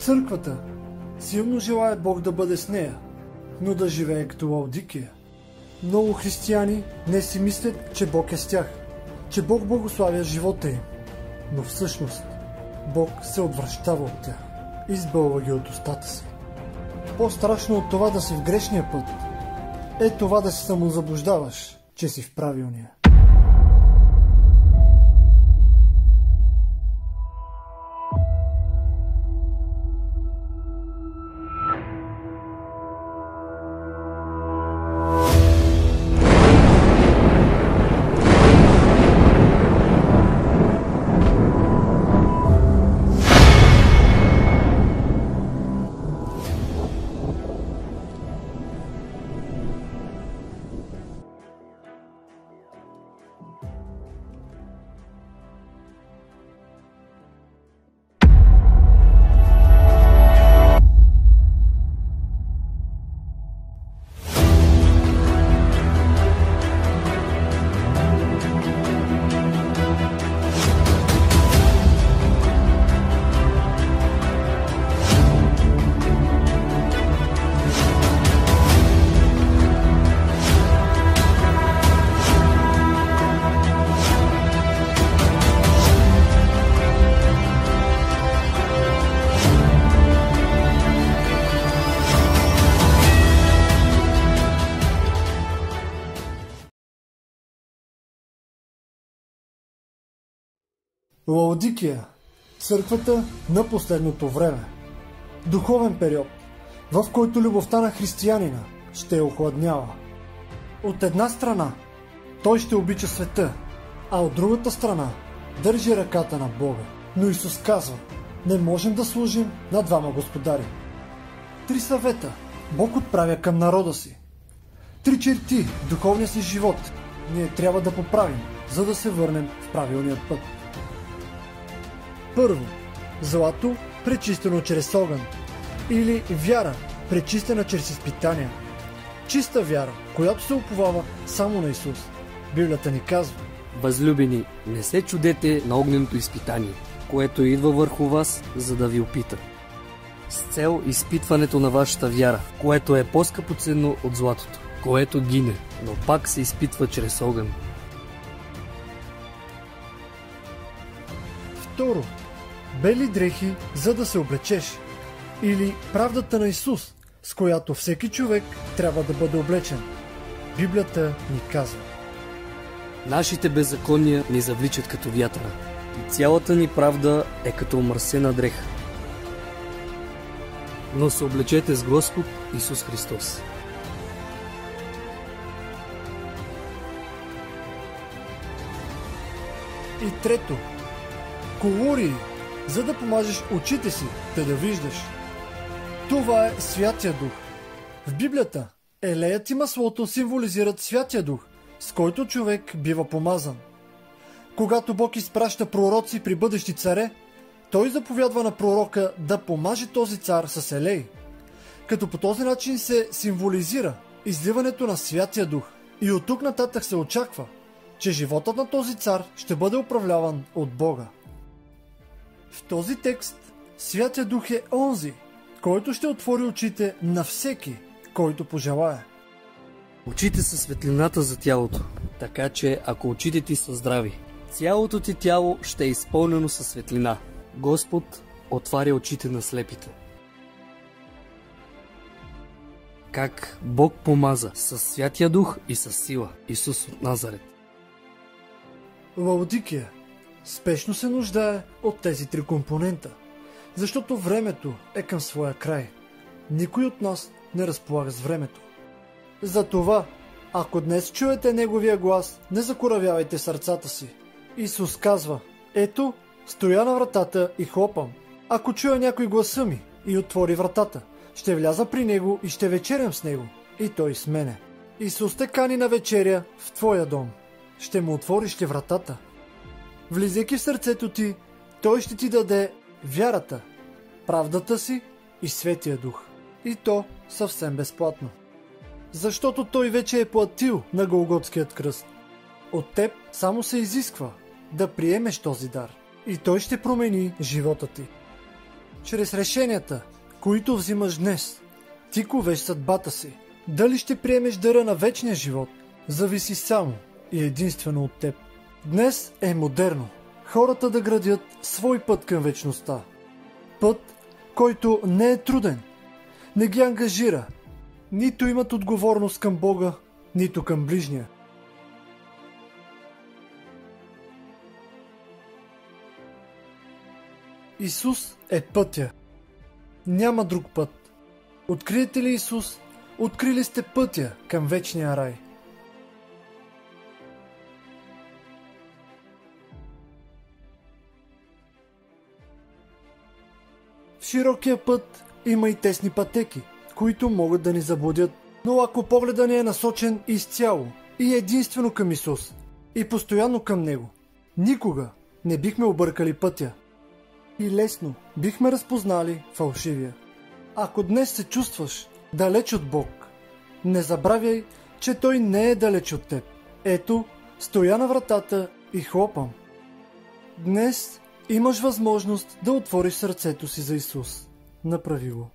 Църквата силно желае Бог да бъде с нея, но да живее като Лаодикия. Много християни не си мислят, че Бог е с тях, че Бог благославя живота им, но всъщност Бог се отвръщава от тях, избълва ги от устата си. По-страшно от това да си в грешния път е това да се самозаблуждаваш, че си в правилния. Лаодикия – църквата на последното време. Духовен период, в който любовта на християнина ще охладнява. От една страна той ще обича света, а от другата страна държи ръката на Бога. Но Исус казва: не можем да служим на двама господари. 3 съвета Бог отправя към народа си. 3 черти в духовния си живот ние трябва да поправим, за да се върнем в правилния път. Първо, злато, пречистено чрез огън, или вяра, пречистена чрез изпитания. Чиста вяра, която се уповава само на Исус. Библията ни казва: възлюбени, не се чудете на огненото изпитание, което идва върху вас, за да ви опита, с цел изпитването на вашата вяра, което е по-скъпоценно от златото, което гине, но пак се изпитва чрез огън. Второ, бели дрехи, за да се облечеш, или правдата на Исус, с която всеки човек трябва да бъде облечен. Библията ни казва: нашите беззакония ни завличат като вятъра, и цялата ни правда е като омърсена дреха. Но се облечете с Господ Исус Христос. И трето, колории, за да помажеш очите си, те да виждаш. Това е Святия Дух. В Библията елеят и маслото символизират Святия Дух, с който човек бива помазан. Когато Бог изпраща пророци при бъдещи царе, той заповядва на пророка да помаже този цар с елей, като по този начин се символизира изливането на Святия Дух. И от тук нататък се очаква, че животът на този цар ще бъде управляван от Бога. В този текст Святия Дух е онзи, който ще отвори очите на всеки, който пожелае. Очите са светлината за тялото, така че ако очите ти са здрави, цялото ти тяло ще е изпълнено със светлина. Господ отваря очите на слепите. Как Бог помаза със Святия Дух и със сила Исус от Назарет. Лаодикия спешно се нуждае от тези 3 компонента, защото времето е към своя край. Никой от нас не разполага с времето. Затова, ако днес чуете Неговия глас, не закоравявайте сърцата си. Исус казва: ето, стоя на вратата и хлопам. Ако чуя някой гласа ми и отвори вратата, ще вляза при него и ще вечерям с него, и той с мене. Исус те кани на вечеря в твоя дом. Ще му отвориш ли вратата? Влизайки в сърцето ти, той ще ти даде вярата, правдата си и Светия Дух. И то съвсем безплатно. Защото той вече е платил на Голготският кръст. От теб само се изисква да приемеш този дар. И той ще промени живота ти. Чрез решенията, които взимаш днес, ти ковеш съдбата си. Дали ще приемеш дъра на вечния живот, зависи само и единствено от теб. Днес е модерно хората да градят свой път към вечността. Път, който не е труден, не ги ангажира, нито имат отговорност към Бога, нито към ближния. Исус е пътя. Няма друг път. Откриете ли Исус, открили сте пътя към вечния рай. В широкия път има и тесни пътеки, които могат да ни заблудят, но ако погледа ни е насочен изцяло и единствено към Исус и постоянно към Него, никога не бихме объркали пътя и лесно бихме разпознали фалшивия. Ако днес се чувстваш далеч от Бог, не забравяй, че Той не е далеч от теб. Ето, стоя на вратата и хлопам. Днес имаш възможност да отвориш сърцето си за Исус. Направи го.